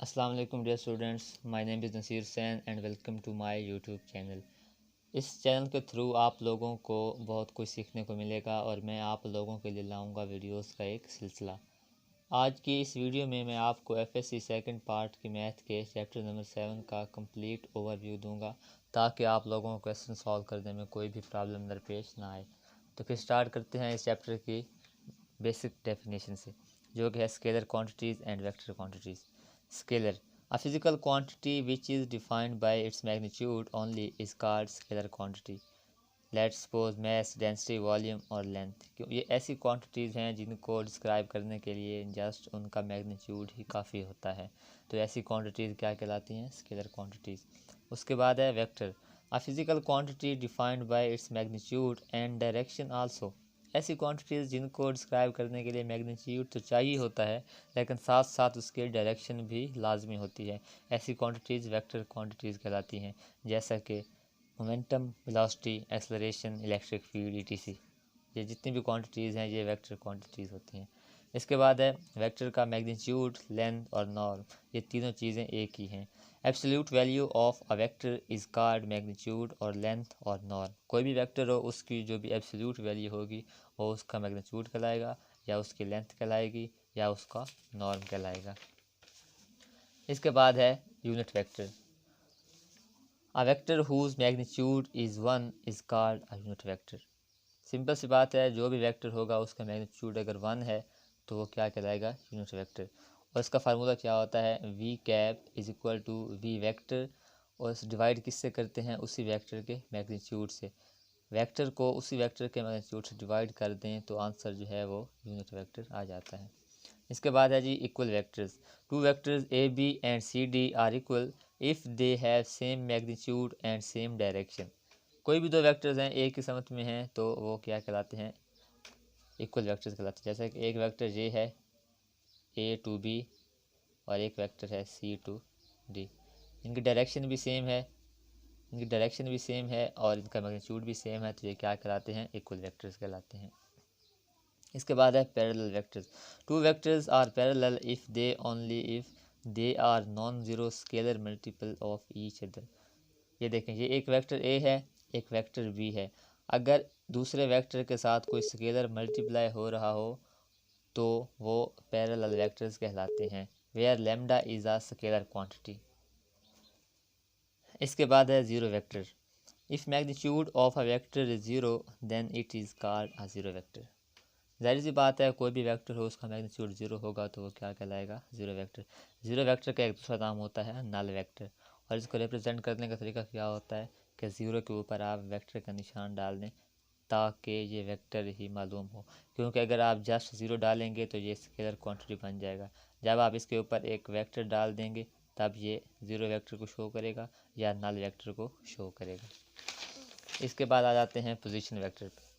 अस्सलाम वालेकुम dear students, my name is Naseer Sain and welcome to my YouTube channel. इस channel के थ्रू आप लोगों को बहुत कुछ सीखने को मिलेगा और मैं आप लोगों के लिए लाऊंगा वीडियोस का एक सिलसिला। आज की इस वीडियो में मैं आपको एफएससी सेकंड पार्ट की मैथ के चैप्टर नंबर 7 का कंप्लीट ओवरव्यू दूंगा ताकि आप लोगों को क्वेश्चन सॉल्व करने में कोई भी प्रॉब्लम दरपेश ना आए। तो फिर स्टार्ट करते हैं इस चैप्टर की बेसिक डेफिनेशन से, जो कि है scalar quantities and vector quantities. Scalar. A physical quantity which is defined by its magnitude only is called scalar quantity. Let's suppose mass, density, volume और length. क्यों ये ऐसी क्वांटिटीज़ हैं जिनको डिस्क्राइब करने के लिए जस्ट उनका मैग्नीट्यूड ही काफ़ी होता है, तो ऐसी क्वांटिटीज़ क्या कहलाती हैं? Scalar quantities. उसके बाद है vector. A physical quantity defined by its magnitude and direction also. ऐसी क्वांटिटीज़ जिनको डिस्क्राइब करने के लिए मैग्नीट्यूड तो चाहिए होता है लेकिन साथ साथ उसके डायरेक्शन भी लाजमी होती है, ऐसी क्वांटिटीज़ वेक्टर क्वांटिटीज़ कहलाती हैं, जैसा कि momentum, velocity, acceleration, electric field etc. ये जितनी भी क्वांटिटीज़ हैं ये वेक्टर क्वांटिटीज़ होती हैं। इसके बाद है वेक्टर का मैग्नीट्यूड, लेंथ और नॉर्म, ये तीनों चीज़ें एक ही हैं। Absolute value of a vector is called magnitude और लेंथ और नॉर्म। कोई भी वेक्टर हो उसकी जो भी एब्सोल्यूट वैल्यू होगी वो उसका मैग्नीट्यूड कहलाएगा, या उसकी लेंथ कहलाएगी, या उसका नॉर्म कहलाएगा। इसके बाद है unit vector. A vector whose magnitude is 1 is called a unit vector. Simple सी बात है, जो भी वेक्टर होगा उसका मैग्नीट्यूड अगर 1 है तो वो क्या कहलाएगा? Unit vector. और इसका फार्मूला क्या होता है? V cap is equal to V vector, और डिवाइड किससे करते हैं? उसी वेक्टर के मैग्नीट्यूड से। वेक्टर को उसी वेक्टर के मैग्नीट्यूड से डिवाइड कर दें तो आंसर जो है वो यूनिट वेक्टर आ जाता है। इसके बाद है जी equal vectors. Two vectors A B and C D are equal if they have same magnitude and same direction. कोई भी दो वेक्टर्स हैं एक ही समत में हैं तो वो क्या कहलाते हैं? इक्वल वेक्टर्स कहलाते हैं। जैसे कि एक वेक्टर ये है ए टू बी और एक वेक्टर है सी टू डी, इनकी डायरेक्शन भी सेम है, और इनका मैग्नीट्यूड भी सेम है, तो ये क्या कहलाते हैं? इक्वल वेक्टर्स कहलाते हैं। इसके बाद है parallel vectors. Two vectors are parallel if they only if they are non zero scalar multiple of each other. ये देखें, ये एक वेक्टर ए है, एक वेक्टर बी है। अगर दूसरे वेक्टर के साथ कोई स्केलर मल्टीप्लाई हो रहा हो तो वो पैरेलल वेक्टर्स कहलाते हैं, where lambda is a scalar quantity. इसके बाद है zero vector. If magnitude of a vector is zero then it is called a zero vector. जाहिर सी बात है, कोई भी वेक्टर हो उसका मैग्नीट्यूड ज़ीरो होगा तो वो क्या कहलाएगा? Zero vector. ज़ीरो वेक्टर का एक दूसरा नाम होता है नल वेक्टर, और इसको रिप्रेजेंट करने का तरीका क्या होता है कि ज़ीरो के ऊपर आप वेक्टर का निशान डाल दें ताकि ये वेक्टर ही मालूम हो, क्योंकि अगर आप जस्ट ज़ीरो डालेंगे तो ये स्केलर क्वांटिटी बन जाएगा। जब आप इसके ऊपर एक वेक्टर डाल देंगे तब ये ज़ीरो वेक्टर को शो करेगा या नल वेक्टर को शो करेगा। इसके बाद आ जाते हैं पोजीशन वेक्टर पर।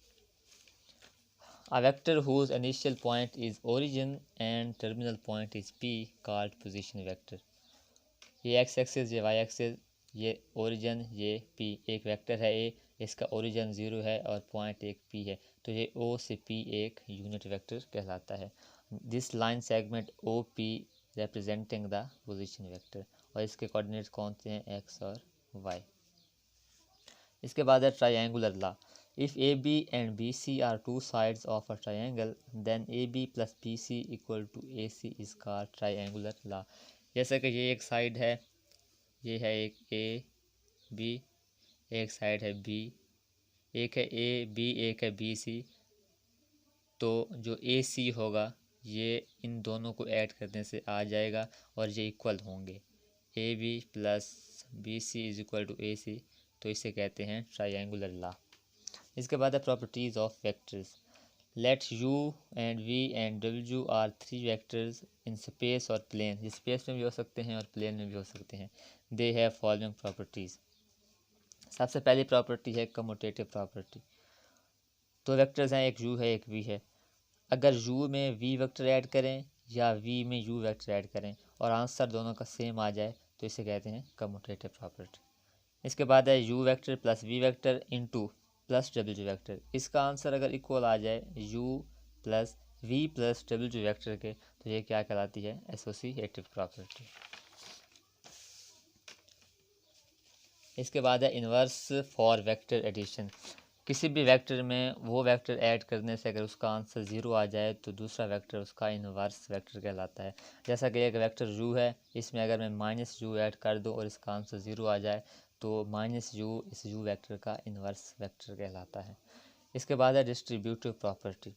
A vector whose initial point is origin and terminal point is P called position vector. ये x एक्सिस, ये y एक्सिस, ये ओरिजिन, ये P। एक वेक्टर है A, इसका ओरिजिन 0 है और पॉइंट एक P है, तो ये O से P एक यूनिट वेक्टर कहलाता है। This line segment OP representing the position vector, और इसके कोऑर्डिनेट्स कौन से हैं? x और y। इसके बाद है triangular law. If A B and B C are two sides of a triangle then A B plus B C equal to A C is called triangular law. जैसे कि ये एक साइड है, ये है एक ए बी, एक side है बी, एक है ए बी, एक है बी सी, तो जो ए सी होगा ये इन दोनों को ऐड करने से आ जाएगा और ये इक्वल होंगे। A B plus B C is equal to A C, तो इसे कहते हैं ट्रायंगुलर लॉ। इसके बाद है properties of vectors. Let U and V and W are three vectors in space और प्लेन। ये स्पेस में भी हो सकते हैं और प्लेन में भी हो सकते हैं। They have following properties. सबसे पहली प्रॉपर्टी है कम्यूटेटिव प्रॉपर्टी। दो वेक्टर्स हैं, एक यू है एक वी है। अगर यू में वी वेक्टर ऐड करें या वी में यू वेक्टर ऐड करें और आंसर दोनों का सेम आ जाए तो इसे कहते हैं कम्यूटेटिव प्रॉपर्टी। इसके बाद है U vector plus V vector into plus W vector. इसका आंसर अगर इक्वल आ जाए U plus V plus W vector के, तो ये क्या कहलाती है? Associative property. इसके बाद है इन्वर्स फॉर वेक्टर एडिशन। किसी भी वेक्टर में वो वेक्टर ऐड करने से अगर उसका आंसर 0 आ जाए तो दूसरा वेक्टर उसका इन्वर्स वेक्टर कहलाता है। जैसा कि एक वेक्टर u है, इसमें अगर मैं माइनस u ऐड कर दूं और इसका आंसर 0 आ जाए तो माइनस u इस u वेक्टर का इन्वर्स वेक्टर कहलाता है। इसके बाद है डिस्ट्रीब्यूटिव प्रॉपर्टी।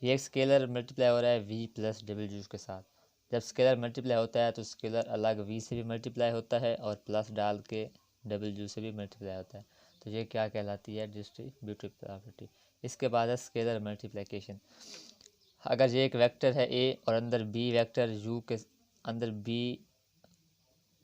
ये एक स्केलर मल्टीप्लाई हो रहा है v प्लस डब्ल्यू के साथ। जब स्केलर मल्टीप्लाई होता है तो स्केलर अलग v से भी मल्टीप्लाई होता है और प्लस डाल के डब्ल्यू से भी मल्टीप्लाई होता है। तो ये क्या कहलाती है? Distributive property. इसके बाद है स्केलर मल्टीप्लिकेशन। अगर ये एक वेक्टर है a और अंदर b वेक्टर u के अंदर b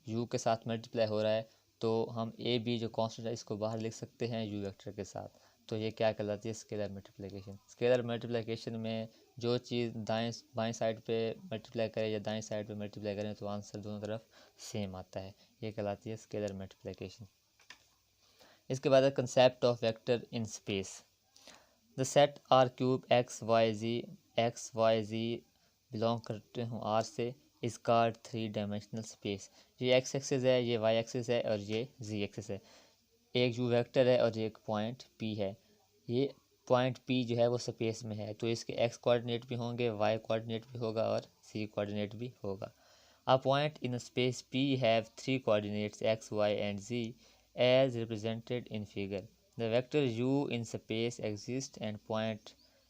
u के साथ मल्टीप्लाई हो रहा है तो हम ए बी जो कांस्टेंट है इसको बाहर लिख सकते हैं u वेक्टर के साथ। तो ये क्या कहलाती है? Scalar multiplication. स्केलर मल्टीप्लिकेशन में जो चीज़ दाएं बाएं साइड पे मल्टीप्लाई करें या दाएं साइड पे मल्टीप्लाई करें तो आंसर दोनों तरफ सेम आता है। ये कहलाती है स्केलर मल्टीप्लिकेशन। इसके बाद है concept of vector in space. The set R cube X Y Z belong करते हूँ आर से इस कार्ड 3 डायमेंशनल स्पेस। ये एक्स एक्सिस है, ये वाई एक्सिस है और ये जी एक्सिस है। एक यू वेक्टर है और एक पॉइंट पी है। ये पॉइंट पी जो है वो स्पेस में है तो इसके एक्स कोऑर्डिनेट भी होंगे, वाई कोऑर्डिनेट भी होगा और सी कोऑर्डिनेट भी होगा। A point in space P have 3 coordinates X Y and Z as represented in figure. The vector U in space exist and point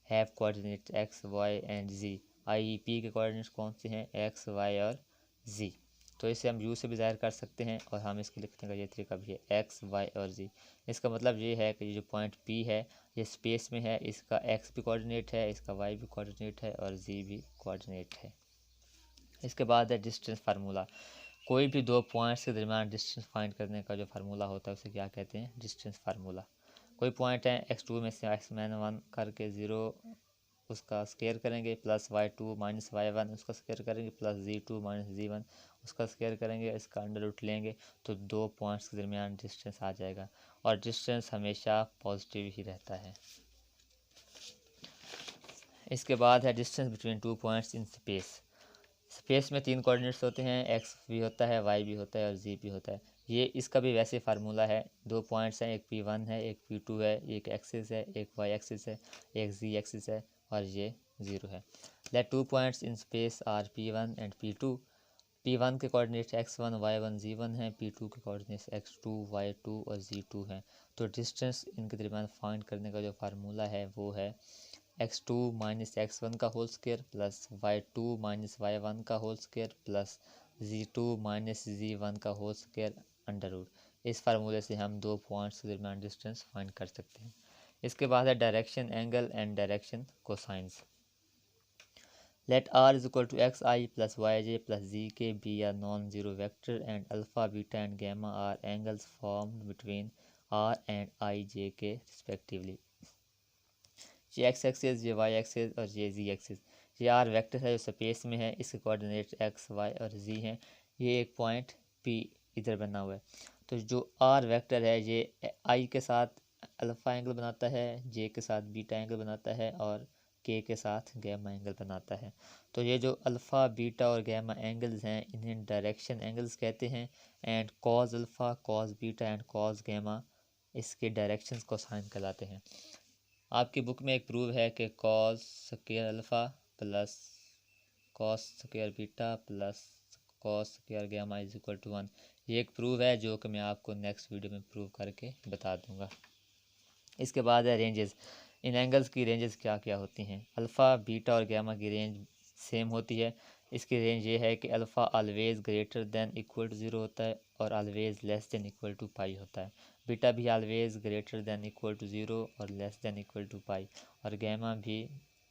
have coordinates X Y and Z. I P के coordinates कौन से हैं? X Y और जी। तो इसे हम u से भी ज़ाहिर कर सकते हैं और हम इसके लिखने का ये तरीका भी है x y और z। इसका मतलब ये है कि ये जो पॉइंट p है ये स्पेस में है, इसका x भी कोऑर्डिनेट है, इसका y भी कोऑर्डिनेट है और z भी कोऑर्डिनेट है। इसके बाद है डिस्टेंस फार्मूला। कोई भी दो पॉइंट्स के दरमियान डिस्टेंस फाइंड करने का जो फार्मूला होता है उसे क्या कहते हैं? Distance formula. कोई पॉइंट है x2 में से x-1 करके 0 उसका स्केयर करेंगे, प्लस y2 माइनस y1 उसका स्केयर करेंगे, प्लस z2 माइनस z1 उसका स्केयर करेंगे, इसका अंडर रूट लेंगे तो दो पॉइंट्स के दरमियान डिस्टेंस आ जाएगा और डिस्टेंस हमेशा पॉजिटिव ही रहता है। इसके बाद है distance between 2 points in space. Space में 3 कोऑर्डिनेट्स होते हैं, x भी होता है, y भी होता है और z भी होता है। ये इसका भी वैसे फार्मूला है। दो पॉइंट्स हैं, एक p1 है, एक p2 है, एक एक्सिस है, एक y एक्सिस है, एक z एक्सिस है और ये 0 है। Let 2 points in space are p1 and p2। p1 के कोऑर्डिनेट्स x1 y1 z1 हैं, p2 के कोऑर्डिनेट्स x2 y2 और z2 हैं। तो डिस्टेंस इनके दरमियान फाइंड करने का जो फार्मूला है वो है x2 माइनस x1 का whole square plus y2 minus y1 का whole square plus z2 minus z1 का होल स्क्वायर अंडर रूट। इस फार्मूले से हम दो पॉइंट्स के दरमियान डिस्टेंस फाइंड कर सकते हैं। इसके बाद है direction angle and direction cosines. Let r is equal to X I plus Y J plus Z K be are non zero vector and alpha beta and gamma are angles formed between r and I J K respectively. ये X axis, ये Y axis और ये Z axis. ये R vector है जो space में है, इसके कोऑर्डिनेट्स एक्स वाई और जी हैं। ये एक पॉइंट पी इधर बना हुआ है। तो जो आर वेक्टर है ये आई के साथ अल्फ़ा एंगल बनाता है, जे के साथ बीटा एंगल बनाता है और के साथ गैमा एंगल बनाता है। तो ये जो अल्फ़ा बीटा और गैमा एंगल्स हैं इन्हें डायरेक्शन एंगल्स कहते हैं। And cos alpha cos beta and cos gamma इसके डायरेक्शंस को साइन कहलाते हैं। आपकी बुक में एक प्रूव है कि cos square alpha plus cos square beta plus cos square gamma is equal to 1। ये एक प्रूव है जो कि मैं आपको नेक्स्ट वीडियो में प्रूव करके बता दूंगा। इसके बाद है रेंजेस। इन एंगल्स की रेंजेस क्या क्या होती हैं? अल्फ़ा बीटा और गैमा की रेंज सेम होती है। इसकी रेंज ये है कि alpha always greater than equal to 0 होता है और always less than equal to pi होता है। बीटा भी always greater than equal to 0 और less than equal to pi और गैमा भी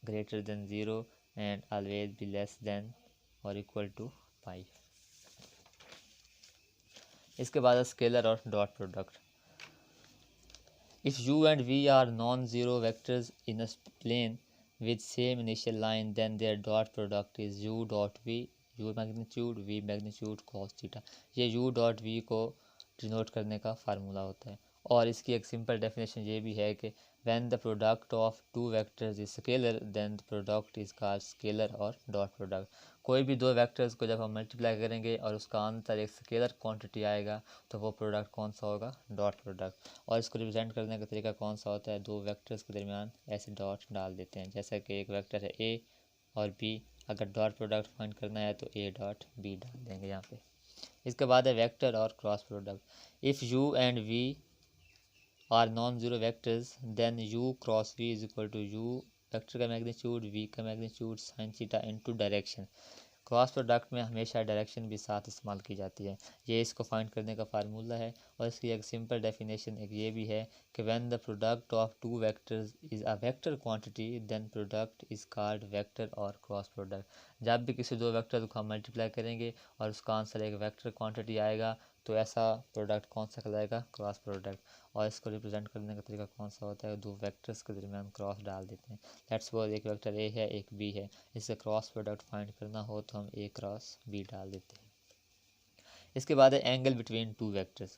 ग्रेटर दैन 0 एंड ऑलवेज़ भी लेस दैन और इक्वल टू पाई। इसके बाद स्केलर और dot product. If u and v are non-zero vectors in a plane with same initial line, then their dot product is u dot v, u magnitude v magnitude cos theta। ये u dot v को denote करने का formula होता है। और इसकी एक simple definition ये भी है कि when the product of two vectors is scalar then the product is called scalar और dot product। कोई भी दो वेक्टर्स को जब हम मल्टीप्लाई करेंगे और उसका आंसर एक स्केलर क्वांटिटी आएगा तो वो प्रोडक्ट कौन सा होगा, डॉट प्रोडक्ट। और इसको रिप्रेजेंट करने का तरीका कौन सा होता है, दो वेक्टर्स के दरमियान ऐसे डॉट डाल देते हैं। जैसा कि एक वेक्टर है ए और बी, अगर डॉट प्रोडक्ट फाइंड करना है तो ए डॉट बी डाल देंगे यहाँ पे। इसके बाद है वेक्टर और cross product. If U and V are non zero vectors then U cross V is equal to U vector का मैग्नीट्यूड, वी का magnitude, sine theta into direction. Cross product में हमेशा डायरेक्शन भी साथ इस्तेमाल की जाती है। ये इसको फाइंड करने का फार्मूला है और इसकी एक सिंपल डेफिनेशन एक ये भी है कि when the product of two vectors is a vector quantity then product is called vector और क्रॉस प्रोडक्ट। जब भी किसी दो वेक्टर को हम मल्टीप्लाई करेंगे और उसका आंसर एक वेक्टर क्वांटिटी आएगा तो ऐसा प्रोडक्ट कौन सा कहलाएगा, क्रॉस प्रोडक्ट। और इसको रिप्रेजेंट करने का तरीका कौन सा होता है, दो वेक्टर्स के दरमियान क्रॉस डाल देते हैं। लेट्स सपोज एक वेक्टर ए है एक बी है, इससे क्रॉस प्रोडक्ट फाइंड करना हो तो हम ए क्रॉस बी डाल देते हैं। इसके बाद है एंगल बिटवीन टू वेक्टर्स।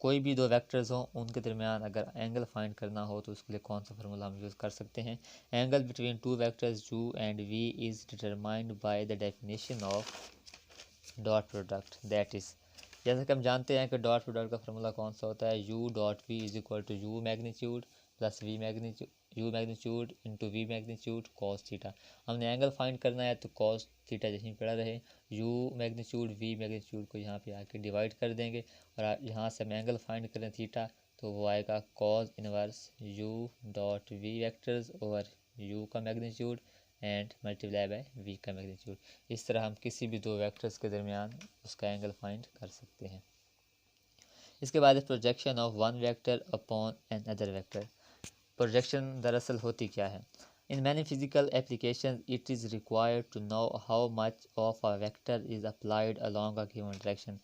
कोई भी दो वेक्टर्स हों उनके दरमियान अगर एंगल फाइंड करना हो तो उसके लिए कौन सा फार्मूला हम यूज़ कर सकते हैं। Angle between two vectors U and V is determined by the definition of dot product, that is, जैसे कि हम जानते हैं कि डॉट प्रोडक्ट का फार्मूला कौन सा होता है, U dot V is equal to U magnitude plus V magnitude, U magnitude into V magnitude cos theta. हमने एंगल फाइंड करना है तो कॉस थीटा यहीं पड़ा रहे, यू मैग्नीट्यूड वी मैग्नीट्यूड को यहाँ पे आके डिवाइड कर देंगे और यहाँ से हम एंगल फाइंड करें थीटा तो वो आएगा cos inverse U dot V vectors over U का magnitude and multiply by V का मैग्नीट्यूड। इस तरह हम किसी भी दो वेक्टर्स के दरमियान उसका एंगल फाइंड कर सकते हैं। इसके बाद projection of one vector upon an other vector. Projection दरअसल होती क्या है, in many physical application it is required to know how much of a vector is applied along a given direction.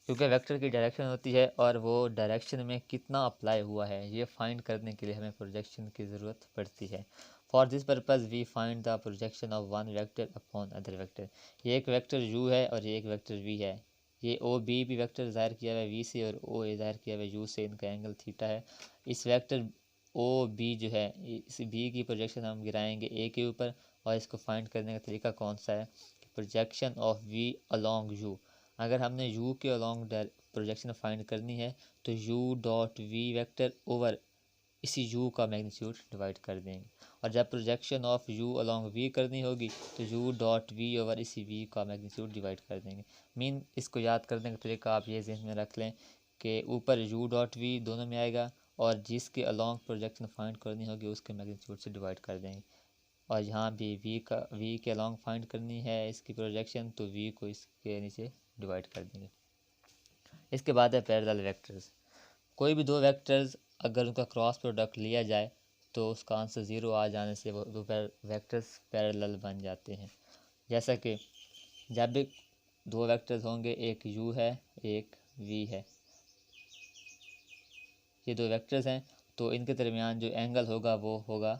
क्योंकि वेक्टर की डायरेक्शन होती है और वो डायरेक्शन में कितना अप्लाई हुआ है ये फाइंड करने के लिए हमें प्रोजेक्शन की ज़रूरत पड़ती है। For this purpose we find the projection of one vector upon other vector. ये एक वेक्टर u है और ये एक वेक्टर v है। ये ओ बी भी वेक्टर ज़ाहिर किया हुआ है v से और ओ ए ज़ाहिर किया हुआ है u से, इनका एंगल थीटा है। इस वेक्टर ओ बी जो है इस बी की प्रोजेक्शन हम गिराएंगे ए के ऊपर और इसको फाइंड करने का तरीका कौन सा है, projection of v along u। अगर हमने u के अलॉन्ग प्रोजेक्शन फाइंड करनी है तो u dot V vector over इसी u का मैग्नीट्यूड डिवाइड कर देंगे और जब projection of u along v करनी होगी तो u डॉट वी ओवर इसी v का मैग्नीट्यूड डिवाइड कर देंगे। मीन इसको याद करने का तरीका आप ये जहन में रख लें कि ऊपर u डॉट वी दोनों में आएगा और जिसके अलॉन्ग प्रोजेक्शन फाइंड करनी होगी उसके मैग्नीट्यूड से डिवाइड कर देंगे। और यहाँ भी v के अलॉन्ग फाइंड करनी है इसकी प्रोजेक्शन तो v को इसके नीचे डिवाइड कर देंगे। इसके बाद है पैरेलल वेक्टर्स। कोई भी दो वेक्टर्स अगर उनका क्रॉस प्रोडक्ट लिया जाए तो उसका आंसर ज़ीरो आ जाने से वो दो वेक्टर्स पैरेलल बन जाते हैं। जैसा कि जब भी दो वेक्टर्स होंगे, एक u है एक v है, ये दो वेक्टर्स हैं तो इनके दरमियान जो एंगल होगा वो होगा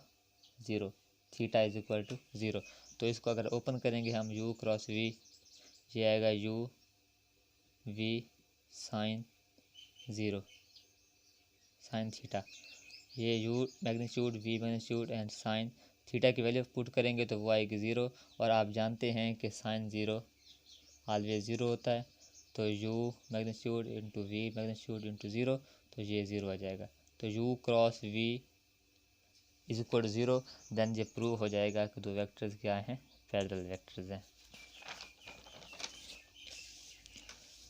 zero, theta is equal to zero. तो इसको अगर ओपन करेंगे हम u क्रॉस v, ये आएगा u v sine zero sine theta, ये u magnitude v magnitude and sine theta की वैल्यू पुट करेंगे तो वो आएगी ज़ीरो। और आप जानते हैं कि साइन ज़ीरो ऑलवेज ज़ीरो होता है तो u magnitude into V magnitude into zero तो ये ज़ीरो आ जाएगा। तो u cross v is equal to zero, then ये प्रूव हो जाएगा कि दो वेक्टर्स क्या हैं, पैरेलल वेक्टर्स हैं।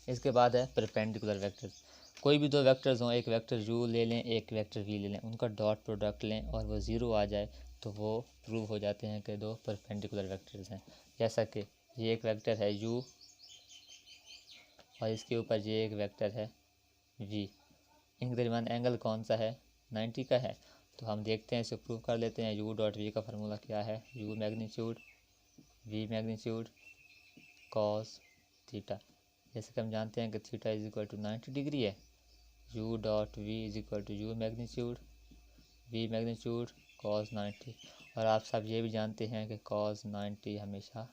इसके बाद है परपेंडिकुलर वेक्टर्स। कोई भी दो वेक्टर्स हों, एक वेक्टर u ले लें एक वेक्टर v ले लें, उनका डॉट प्रोडक्ट लें और वो ज़ीरो आ जाए तो वो प्रूव हो जाते हैं कि दो परपेंडिकुलर वेक्टर्स हैं। जैसा कि ये एक वेक्टर है u और इसके ऊपर ये एक वेक्टर है v, इनके दरमियान एंगल कौन सा है, 90 का है। तो हम देखते हैं, इसे प्रूव कर लेते हैं। u डॉट v का फार्मूला क्या है, u magnitude v magnitude cos theta. जैसे कि हम जानते हैं कि theta is equal to 90 degree है, u dot v is equal to u magnitude v magnitude cos 90। और आप सब ये भी जानते हैं कि कॉस 90 हमेशा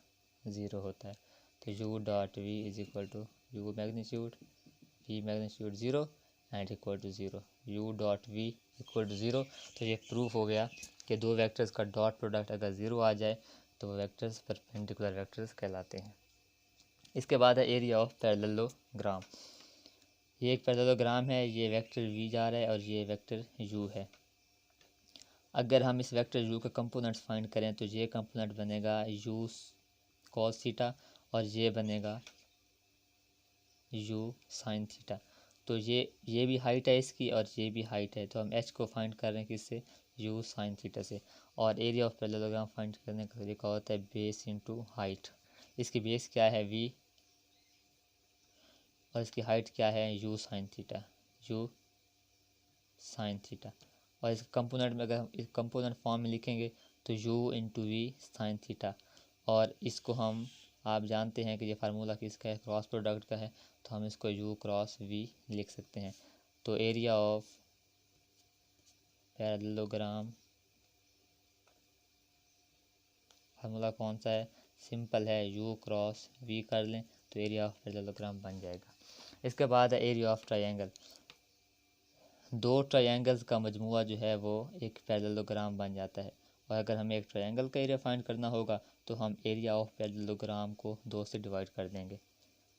ज़ीरो होता है। तो u dot v is equal to u magnitude v magnitude zero and equal to zero, u dot v equal to zero. तो ये प्रूफ हो गया कि दो वेक्टर्स का डॉट प्रोडक्ट अगर ज़ीरो आ जाए तो वो वेक्टर्स परपेंडिकुलर वेक्टर्स कहलाते हैं। इसके बाद है एरिया ऑफ पैरेललोग्राम। ये एक पैरेललोग्राम है, ये वेक्टर v जा रहा है और ये वेक्टर u है। अगर हम इस वेक्टर u के कंपोनेंट्स फाइंड करें तो ये कंपोनेंट बनेगा u cos थीटा और ये बनेगा u sin थीटा। तो ये भी हाइट है इसकी और ये भी हाइट है, तो हम h को फाइंड कर रहे हैं किससे, u sin थीटा से। और एरिया ऑफ पैरेललोग्राम फाइंड करने का तरीका होता है बेस इंटू हाइट। इसकी बेस क्या है v और इसकी हाइट क्या है u sin theta, u sin theta. और इस कंपोनेंट में अगर हम इस कंपोनेंट फॉर्म में लिखेंगे तो u into V sine theta. और इसको हम, आप जानते हैं कि ये फार्मूला किसका है, क्रॉस प्रोडक्ट का है, तो हम इसको u क्रॉस v लिख सकते हैं। तो एरिया ऑफ पैरेललोग्राम फार्मूला कौन सा है, सिंपल है, u क्रॉस v कर लें तो एरिया ऑफ पैरेललोग्राम बन जाएगा। इसके बाद है एरिया ऑफ ट्रायंगल। दो ट्रायंगल्स का मजमुआ जो है वो एक पैरेललोग्राम बन जाता है। और अगर हमें एक ट्रायंगल का एरिया फाइंड करना होगा तो हम एरिया ऑफ पैरेललोग्राम को 2 से डिवाइड कर देंगे।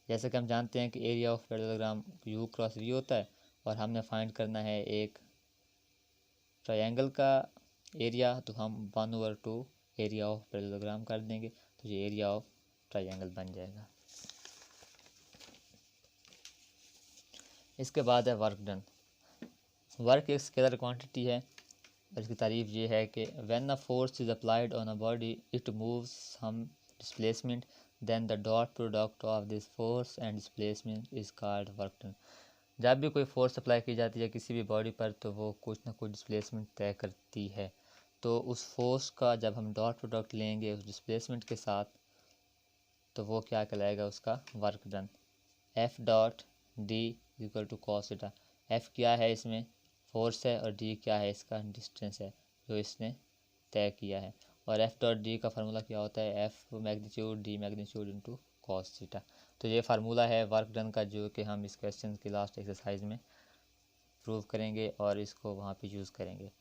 जैसे कि हम जानते हैं कि area of parallelogram u cross v होता है और हमने फाइंड करना है एक ट्रायंगल का एरिया, तो हम 1/2 एरिया ऑफ पैरेललोग्राम कर देंगे, तो ये एरिया ऑफ ट्रायंगल बन जाएगा। इसके बाद है वर्क डन। वर्क एक स्केलर क्वांटिटी है और इसकी तारीफ ये है कि when a force is applied on a body it moves some displacement then the dot product of this force and displacement is called work done. जब भी कोई फोर्स अप्लाई की जाती है किसी भी बॉडी पर तो वो कुछ ना कुछ डिस्प्लेसमेंट तय करती है। तो उस फोर्स का जब हम डॉट प्रोडक्ट लेंगे उस डिस्प्लेसमेंट के साथ तो वो क्या कहलाएगा, उसका work done. F dot D equal to cos theta. F क्या है, इसमें फोर्स है और डी क्या है, इसका डिस्टेंस है जो इसने तय किया है। और एफ डॉट डी का फार्मूला क्या होता है, F magnitude D magnitude into cos theta. तो ये फार्मूला है वर्क डन का जो कि हम इस क्वेश्चन की लास्ट एक्सरसाइज में प्रूव करेंगे और इसको वहाँ पे यूज़ करेंगे।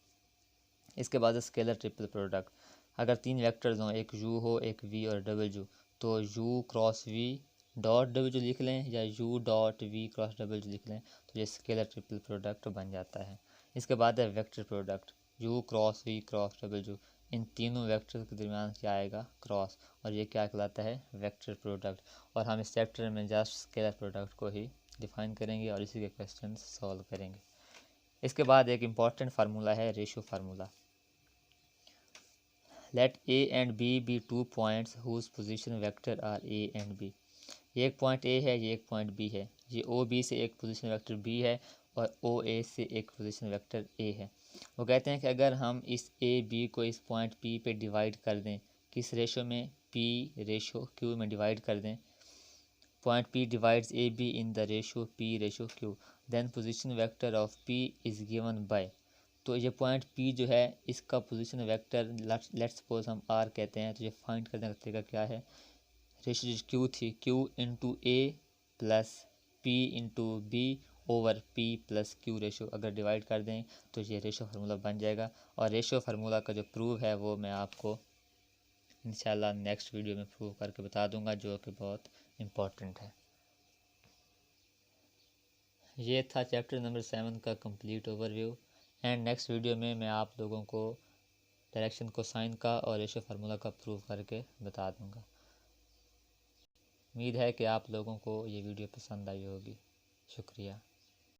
इसके बाद स्केलर ट्रिपल प्रोडक्ट। अगर 3 वेक्टर्स हों, एक u हो, एक v और डबल u, तो u cross v dot double u लिख लें या u dot v cross double u लिख लें तो ये स्केलर ट्रिपल प्रोडक्ट बन जाता है। इसके बाद है vector product. u cross v cross double u, इन तीनों वेक्टर के दरमियान क्या आएगा, क्रॉस, और ये क्या कहलाता है, वेक्टर प्रोडक्ट। और हम इस चैप्टर में जस्ट स्केलर प्रोडक्ट को ही डिफाइन करेंगे और इसी के क्वेश्चन सॉल्व करेंगे। इसके बाद एक इम्पॉर्टेंट फार्मूला है ratio formula. Let a and b B 2 points whose position vector are a and b। ये एक पॉइंट a है, ये एक पॉइंट b है। ये o b से एक पोजीशन वेक्टर b है और o a से एक पोजीशन वेक्टर a है। वो कहते हैं कि अगर हम इस a b को इस पॉइंट p पे डिवाइड कर दें, किस रेशो में, p रेशो q में डिवाइड कर दें, point p divides a b in the ratio p ratio q, then position vector of p is given by. तो ये पॉइंट P जो है इसका पोजीशन वेक्टर लेट्स सपोज हम R कहते हैं, तो ये फाइंड करने का तरीका क्या है, रेशियो Q थी, Q into A plus P into B over P plus Q ratio अगर डिवाइड कर दें तो ये रेशो फार्मूला बन जाएगा। और रेशो फार्मूला का जो प्रूव है वो मैं आपको इंशाल्लाह नेक्स्ट वीडियो में प्रूव करके बता दूंगा, जो कि बहुत इम्पोर्टेंट है। ये था चैप्टर नंबर 7 का complete overview. And next video में मैं आप लोगों को डायरेक्शन कोसाइन का और रेशो फार्मूला का प्रूव करके बता दूंगा। उम्मीद है कि आप लोगों को ये वीडियो पसंद आई होगी। शुक्रिया।